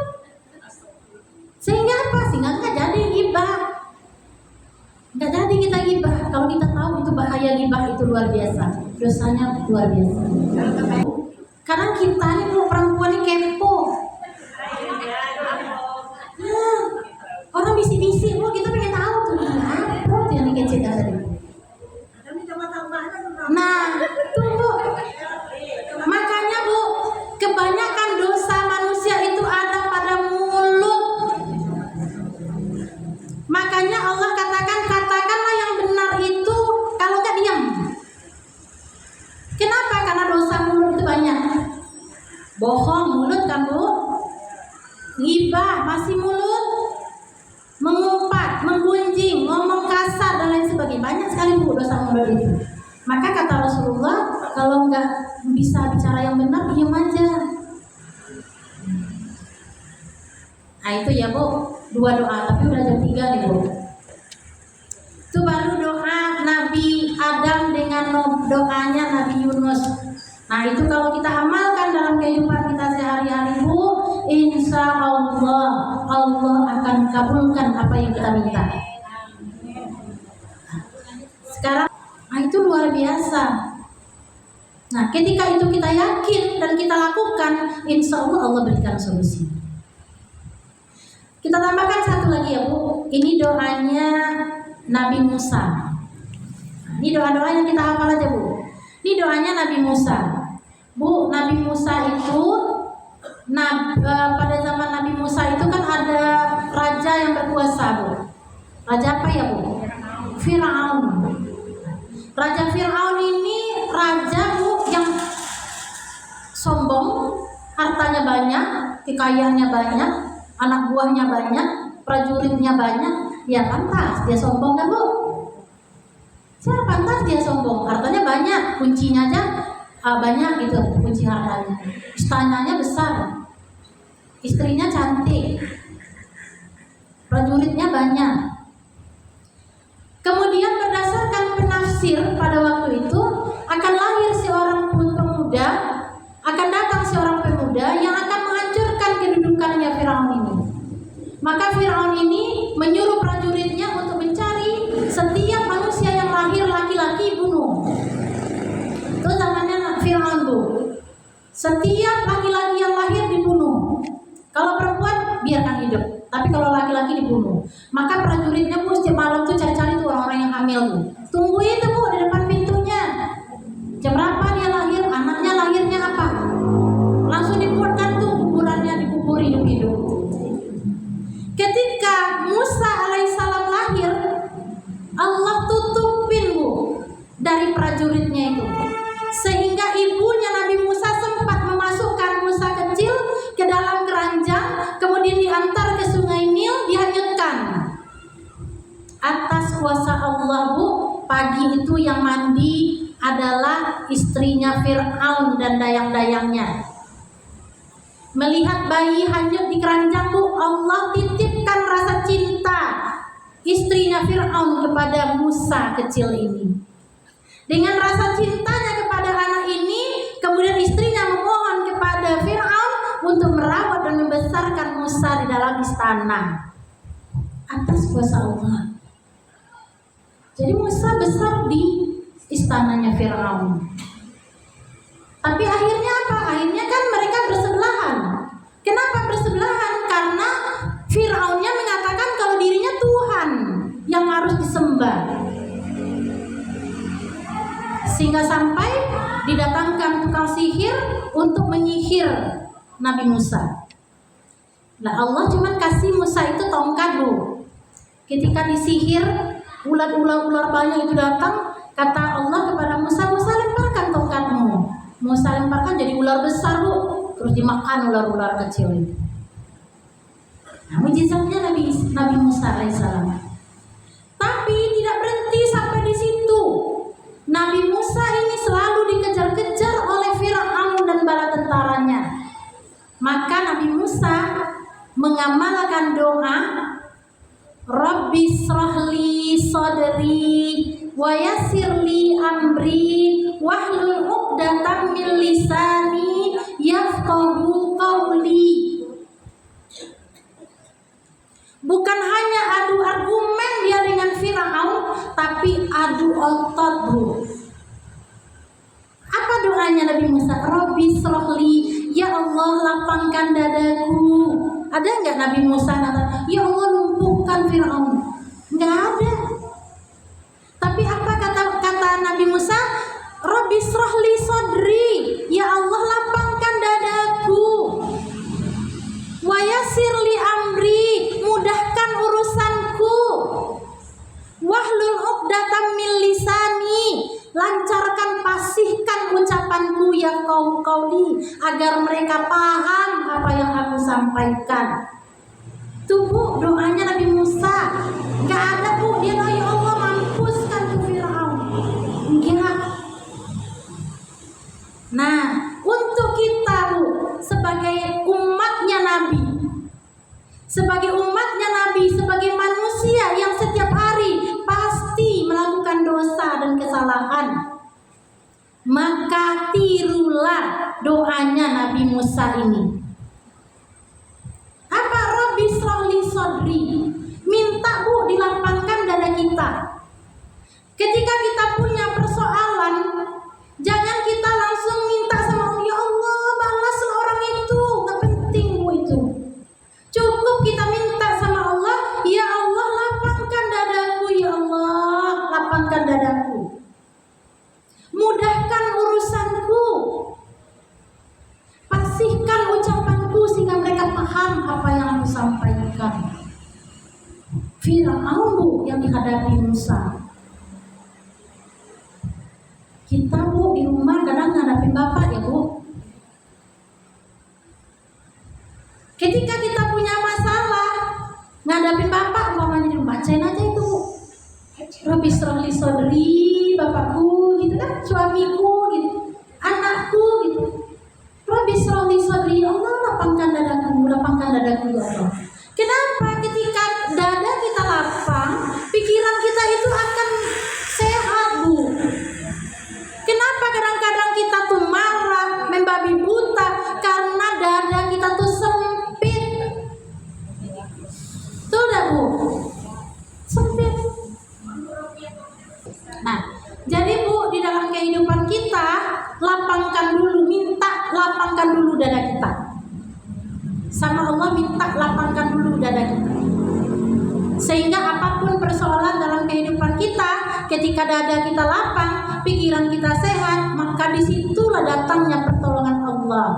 Sehingga apa? Sehingga nggak jadi ghibah. Nggak jadi kita ghibah. Kalau kita tahu itu bahaya ghibah itu luar biasa, dosanya luar biasa. Karena kita ini Bu, perempuan ini kepo. Nah, orang bisik-bisik Bu, kita pengen tahu tuh apa tuh yang dikecilkan tadi. Nah, tuh Bu. Makanya Bu, kebanyakan dosa manusia itu ada pada mulut. Makanya Allah katakanlah yang benar itu, kalau nggak diam. Kenapa? Karena dosa mulut itu banyak. Bohong mulut kan Bu, ghibah masih mulut, mengumpat, menggunjing, ngomong kasar dan lain sebagainya, banyak sekali Bu dosa mulut itu. Maka kata Rasulullah, kalau nggak bisa bicara yang benar, diam aja. Nah itu ya Bu, 2 doa, tapi udah jam 3 nih Bu. Itu baru doa Nabi Adam dengan doanya Nabi Yunus. Nah itu kalau kita amalkan dalam kehidupan kita sehari-hari Bu, insya Allah akan kabulkan apa yang kita minta. Sekarang, nah itu luar biasa. Nah ketika itu kita yakin dan kita lakukan, insya Allah berikan solusi. Kita tambahkan satu lagi ya Bu, ini doanya Nabi Musa. Ini doa-doa yang kita hafal aja Bu. Ini doanya Nabi Musa. Bu, Nabi Musa itu pada zaman Nabi Musa itu kan ada raja yang berkuasa Bu. Raja apa ya Bu? Fir'aun. Raja Fir'aun ini raja Bu yang sombong, hartanya banyak, kekayaannya banyak, anak buahnya banyak, prajuritnya banyak. Ya pantas dia sombong kan Bu? Siapa pantas dia sombong? Hartanya banyak, kuncinya aja banyak gitu, kunci hartanya. Istananya besar, istrinya cantik, prajuritnya banyak. Kemudian berdasarkan penafsir pada waktu itu akan lahir seorang pemuda, akan datang seorang pemuda yang akan menghancurkan kedudukannya Firaun ini. Maka Firaun ini menyuruh prajuritnya untuk mencari setiap manusia yang lahir laki-laki bunuh. Itu zamannya Firaun Bu. Setiap laki-laki yang lahir dibunuh. Kalau perempuan biarkan hidup, tapi kalau laki-laki dibunuh. Maka prajuritnya Bu setiap malam tuh cari-cari tuh orang-orang yang hamil tuh. Tunggu itu Bu di depan pintunya. Jam berapa dia lahir? Anaknya lahirnya apa? Langsung dibuatkan tuh kuburannya, dikubur hidup-hidup. Ketika Musa alaihissalam lahir, Allah tutupin Bu dari prajuritnya itu, sehingga ibunya Nabi Musa sempat memasukkan Musa kecil ke dalam keranjang, kemudian diantar ke sungai Nil, dihanyutkan. Atas kuasa Allah Bu, pagi itu yang mandi adalah istrinya Fir'aun dan dayang-dayangnya. Melihat bayi hanyut di keranjang Bu, Allah titipkan rasa cinta istrinya Fir'aun kepada Musa kecil ini. Dengan rasa cintanya kepada anak ini, kemudian istrinya memohon kepada Fir'aun untuk merawat dan membesarkan Musa di dalam istana. Atas kuasa Allah. Jadi Musa besar di istananya Fir'aun. Tapi akhirnya apa? Akhirnya kan mereka bersebelahan. Kenapa bersebelahan? Karena Fir'aunnya mengatakan kalau dirinya Tuhan yang harus disembah. Sehingga sampai didatangkan tukang sihir untuk menyihir Nabi Musa. Nah, Allah cuma kasih Musa itu tongkat, Bu. Ketika disihir, ular banyak itu datang, kata Allah kepada Musa, Musa lemparkan tongkatmu. Musa lemparkan jadi ular besar, Bu. Terus dimakan ular-ular kecil itu. Nah, mujizatnya Nabi Musa alaihissalam. Tapi tidak berhenti sampai di situ. Nabi Musa ini selalu dikejar-kejar oleh Fir'aun dan bala tentaranya. Maka Nabi Musa mengamalkan doa, Rabbi shrahli sadri wa yassirli amri wahlul 'uqdatam min lisani yafqahu qawli. Bukan hanya adu argumen dia dengan Firaun, tapi adu otot, Bu. Apa doanya Nabi Musa? Rabbi shrahli, ya Allah lapangkan dadaku. Ada nggak Nabi Musa kata, ya Allah lumpuhkan Firaun? Nggak ada. Tapi apa kata Nabi Musa? Rabbi shrahli sadri, ya Allah lapangkan dadaku. Wa yassirli amri, mudahkan urusanku. Wahlul 'uqdatam min lisani, lancarkan pasihkan ucapanku ya qauli, agar mereka paham apa yang aku sampaikan. Tuh, Bu, doanya Nabi Musa. Gak ada, Bu, dia doa ya Allah mampuskan ke Firaun. Enggak. Nah, untuk kita, Bu, sebagai umatnya Nabi, sebagai manusia yang setiap hari pasti melakukan dosa dan kesalahan, maka tirulah doanya Nabi Musa ini. Apa? Rabbi shrahli sadri, minta, Bu, dilapangkan dada kita. Ketika kita punya persoalan, jangan kita langsung minta sama Allah, ya Allah balaslah orang itu, nggak penting, Bu, itu. Cukup kita minta sama Allah, ya Allah lapangkan dadaku, ya Allah lapangkan dadaku, mudahkan urusanku, pasihkan ucapanku sehingga mereka paham apa yang aku sampaikan. Firaun, Bu, yang dihadapi Musa. Kita, Bu, di rumah kadang ngadapin bapak ya, Bu. Ketika kita punya masalah ngadapin bapak, umpamanya bacain aja itu, Bu. Rabbi shrahli sadri, bapakku gitu kan, suamiku gitu, anakku gitu. Rabbi shrahli sadri, Allah lapangkan dadaku ya Allah. Kenapa? Ketika dada kita lapang, pikiran kita itu akan sehat, Bu. Kenapa kadang-kadang kita tuh marah, membabi buta? Karena dada kita tuh sempit. Tuh dah, Bu, sempit. Nah, jadi, Bu, di dalam kehidupan kita lapangkan dulu, minta lapangkan dulu dada kita. Sama Allah minta lapangkan dulu dada kita. Sehingga apapun persoalan dalam kehidupan kita, ketika dada kita lapang, pikiran kita sehat, maka disitulah datangnya pertolongan Allah.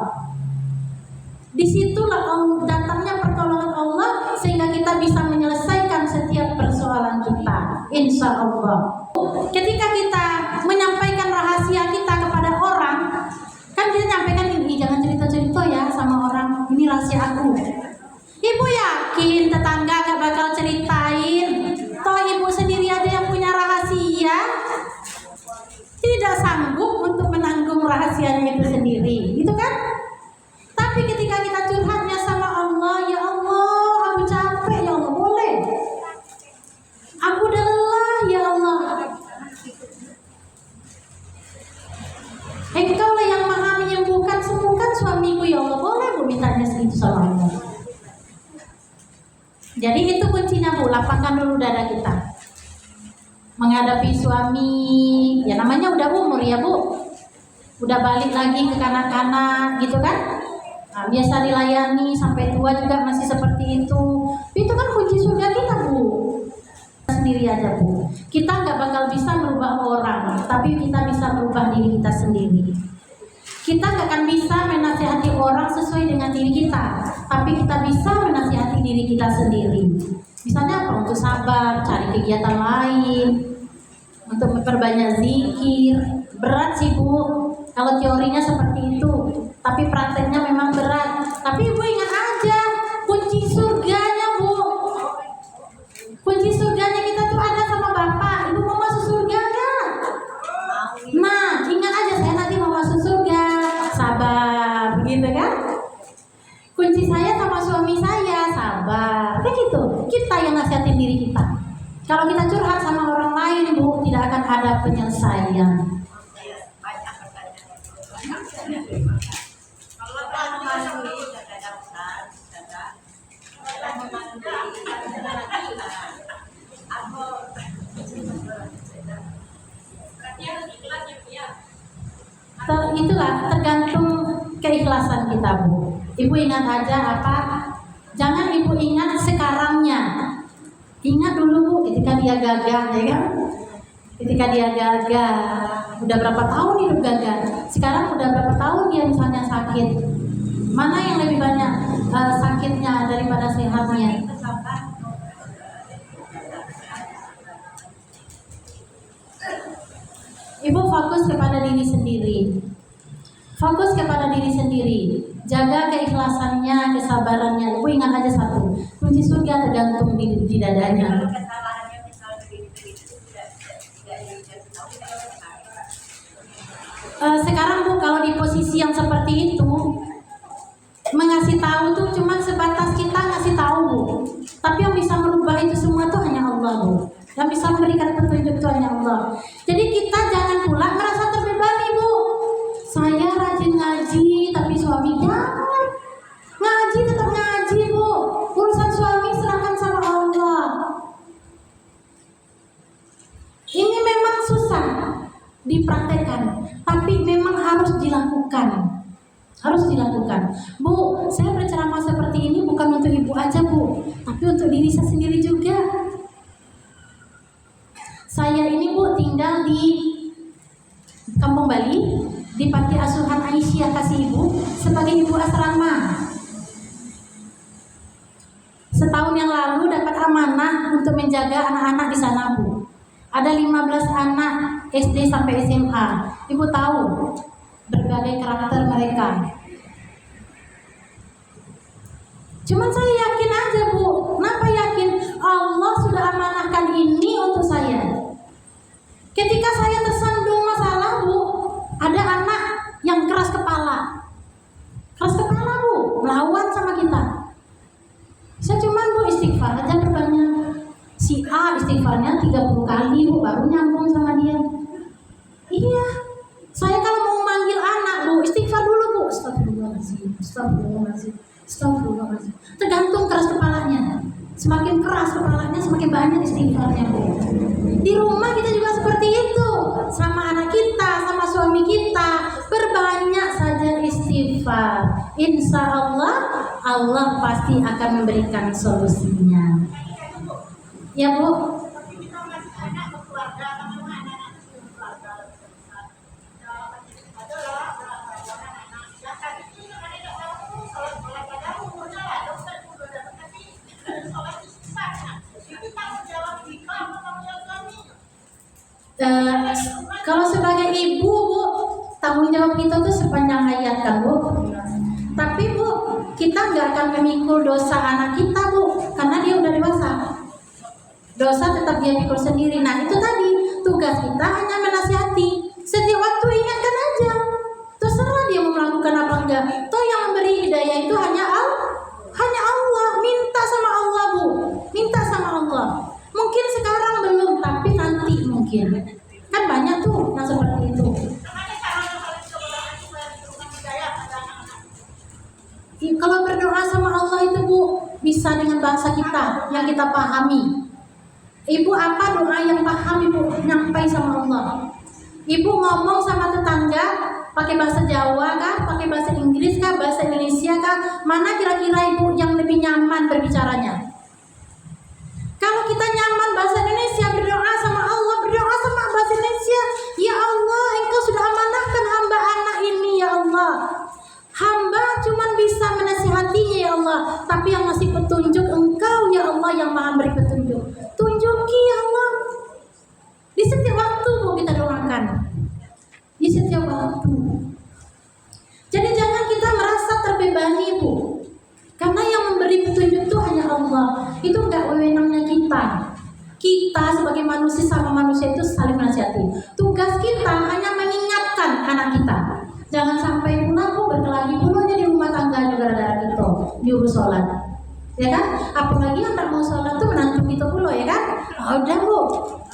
Disitulah datangnya pertolongan Allah, sehingga kita bisa menyelesaikan setiap persoalan kita, insya Allah. Ketika kita menyampaikan rahasia kita kepada orang, kan kita nyampaikan ini, jangan cerita-cerita ya sama orang, ini rahasia aku. Ibu yakin tetangga gak bakal ceritain? Toh ibu sendiri aja yang punya rahasia, tidak sanggup untuk menanggung rahasianya itu sendiri, gitu kan? Tapi ketika kita curhatnya sama Allah, ya Allah, aku capek, ya Allah, boleh. Aku udah lelah, ya Allah. Engkaulah yang maha menyembuhkan, sembuhkan suamiku, ya Allah, boleh, Bu, mintanya segitu sama Allah. Jadi itu kuncinya, Bu, lapangkan dulu dada kita. Menghadapi suami, ya namanya udah umur ya, Bu. Udah balik lagi ke kanak-kanak gitu kan. Nah, biasa dilayani sampai tua juga masih seperti itu. Itu kan kunci surga kita, Bu. sendiri aja Bu. Kita nggak bakal bisa merubah orang, tapi kita bisa merubah diri kita sendiri. Kita nggak akan bisa menasihati orang sesuai dengan diri kita, tapi kita bisa menasihati diri kita sendiri. Misalnya apa? Untuk sabar, cari kegiatan lain, untuk memperbanyak zikir. Berat sih Bu, kalau teorinya seperti itu, tapi prakteknya memang berat. Tapi Ibu ingat aja, kunci surganya Bu, kunci surganya kita tuh ada sama Bapak. Ibu mau masuk surga kan? Nah, ingat aja, saya nanti mau masuk surga. Sabar, begitu kan? Kunci saya sama suami saya, sabar. Begitu, kita yang nasihatin diri kita. Kalau kita curhat sama orang lain, Bu, tidak akan ada penyelesaian. Itulah tergantung keikhlasan kita Bu. Ibu ingat aja apa? Jangan Ibu ingat sekarangnya. Ingat dulu Bu, ketika dia gagah, ya kan? Ketika dia gagah, udah berapa tahun hidup gagah? Sekarang udah berapa tahun dia misalnya sakit? Mana yang lebih banyak sakitnya daripada sehatnya? Ibu fokus kepada diri sendiri. Fokus kepada diri sendiri. Jaga keikhlasannya, kesabarannya. Ibu ingat aja satu, kunci surga tergantung di dadanya. Sekarang Bu, kalau di posisi yang seperti itu, mengasih tahu tuh cuma sebatas kita ngasih tahu Bu. Tapi yang bisa merubah itu semua tuh hanya Allah Bu. Yang bisa memberikan petunjuk itu hanya Allah. Jadi kita jangan pula merasa terbebani Bu. Saya rajin ngaji, tapi suami jangan. Ngaji tetap ngaji Bu. Urusan suami serahkan sama Allah. Ini memang susah dipraktekkan, tapi memang harus dilakukan. Harus dilakukan. Bu, saya berceramah seperti ini bukan untuk Ibu aja Bu, tapi untuk diri saya sendiri juga. Saya ini Bu tinggal di Kampung Bali, di Panti Asuhan Aisyah Kasih Ibu sebagai ibu asrama. Setahun yang lalu dapat amanah untuk menjaga anak-anak di sana Bu. Ada 15 anak SD sampai SMA. Ibu tahu berbagai karakter mereka. Cuman saya yakin aja Bu. Kenapa yakin? Allah sudah amanahkan ini untuk saya. Ketika saya tersandung masalah Bu, ada anak yang keras kepala. Keras kepala Bu, melawan sama kita. Saya cuman Bu istighfar aja berbanyak. Si A istighfarnya 30 kali Bu, baru nyambung sama dia. Iya, saya kalau mau manggil anak Bu, istighfar dulu Bu. Astagfirullahaladzim, astagfirullahaladzim, astagfirullahaladzim. Tergantung keras kepalanya. Semakin keras kepalanya, semakin banyak istighfarnya Bu. Di rumah kita juga seperti itu. Sama anak kita, sama suami kita, berbanyak saja istighfar. Insya Allah, Allah pasti akan memberikan solusinya. Ya Bu. Kalau sebagai ibu Bu, tanggung jawab kita tuh sepanjang hayat kan Bu. Tapi Bu, kita nggak akan memikul dosa anak kita Bu, karena dia udah dewasa. Dosa tetap dia pikul sendiri. Nah itu tadi, tugas kita hanya menasihati. Setiap waktu ingatkan aja. Terserah dia mau melakukan apa enggak. Toh yang memberi hidayah itu hanya Allah. Minta sama Allah Bu. Minta sama Allah. Mungkin sekarang belum, tapi nanti mungkin. Kan banyak tuh yang seperti itu. Kalau berdoa sama Allah itu Bu, bisa dengan bahasa kita yang kita pahami. Ibu apa doa yang paham Ibu nyampai sama Allah? Ibu ngomong sama tetangga pakai bahasa Jawa kah, pakai bahasa Inggris kah, bahasa Indonesia kah? Mana kira-kira Ibu yang lebih nyaman berbicaranya? Kalau kita nyaman bahasa Indonesia, Allah, Engkau sudah amanahkan hamba anak ini ya Allah. Hamba cuma bisa menasihatinya ya Allah, tapi yang ngasih petunjuk Engkau ya Allah, yang maha beri petunjuk. Tunjuki ya Allah. Di setiap waktu Bu kita doakan. Di setiap waktu. Jadi jangan kita merasa terbebani Bu. Karena yang memberi petunjuk itu hanya Allah. Itu enggak wewenangnya kita. Kita sebagai manusia sama manusia itu saling menasihati. Tugas kita hanya mengingatkan anak kita. Jangan sampai pula Bu berkelahi pula aja di rumah tangga gara-gara gitu nyuruh sholat, ya kan? Apalagi yang tak mau sholat tuh menantu itu pula, ya kan? Udah Bu,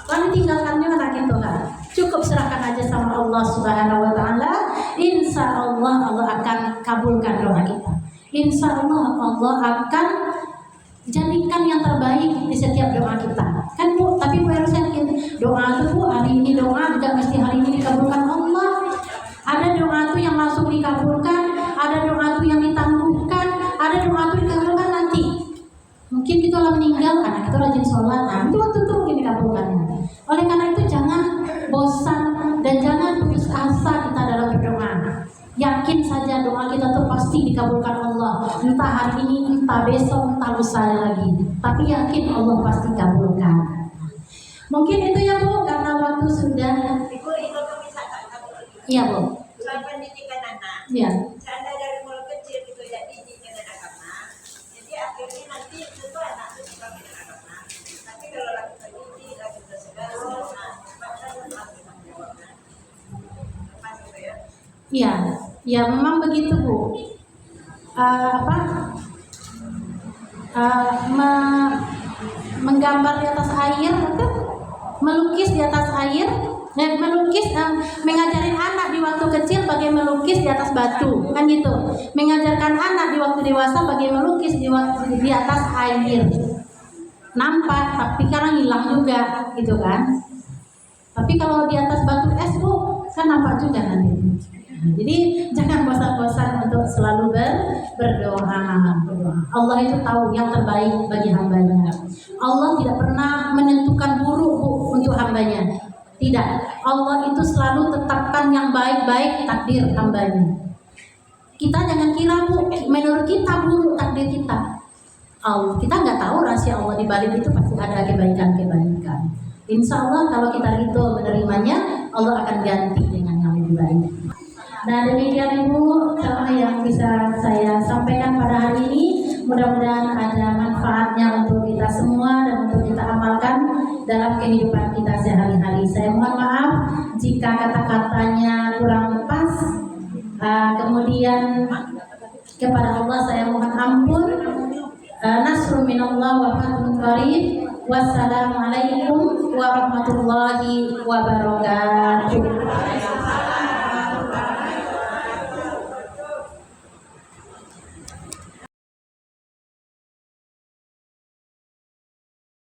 kan tinggalkannya anak itu kan. Cukup serahkan aja sama Allah Subhanahu Wa Taala. Insya Allah Allah akan kabulkan doa kita. Insya Allah Allah akan jadikan yang terbaik di setiap doa kita. Kan Bu, tapi Bu harus yakin doa itu Bu, hari ini doa tidak mesti hari ini dikabulkan Allah. Ada doa itu yang langsung dikabulkan, ada doa itu yang ditangguhkan, ada doa itu dikabulkan nanti. Mungkin kita lah meninggal, anak kita rajin sholat, nah itu waktu itu mungkin dikabulkannya. Oleh karena itu jangan bosan dan jangan putus asa kita dalam berdoa. Yakin saja doa kita tuh pasti dikabulkan Allah. Entah hari ini, entah besok, entah lusa lagi. Tapi yakin Allah pasti kabulkan. Mungkin itu ya Bu, karena waktu sudah. Iya Bu. Soal pendidikan anak. Iya. Seandainya dari mulai kecil itu ya dididik dengan agama. Jadi akhirnya nanti itu anak itu suka dengan agama. Tapi kalau lagi terdidik, lagi segala nah, bahkan masih menjawabnya. Lepas itu ya. Iya, ya memang begitu Bu. Menggambar di atas air, betul? Melukis di atas air, dan melukis, mengajarin anak di waktu kecil bagaimana melukis di atas batu, kan gitu. Mengajarkan anak di waktu dewasa bagaimana melukis di atas air. Nampak, tapi sekarang hilang juga, gitu kan? Tapi kalau di atas batu es Bu, kan nampak juga nanti. Jadi jangan bosan-bosan untuk selalu berdoa. Allah itu tahu yang terbaik bagi hambanya. Allah tidak pernah menentukan buruk Bu untuk hambanya. Tidak. Allah itu selalu tetapkan yang baik-baik takdir hambanya. Kita jangan kira Bu, menurut kita buruk takdir kita. Kita nggak tahu rahasia Allah di balik itu pasti ada kebaikan-kebaikan. Insya Allah kalau kita itu menerimanya, Allah akan ganti dengan yang lebih baik. Nah demikian Ibu ceramah yang bisa saya sampaikan pada hari ini. Mudah-mudahan ada manfaatnya untuk kita semua dan untuk kita amalkan dalam kehidupan kita sehari-hari. Saya mohon maaf jika kata-katanya kurang pas. Kemudian kepada Allah saya mohon ampun. Nasrun minallah wa fathun qarib. Wassalamualaikum warahmatullahi wabarakatuh.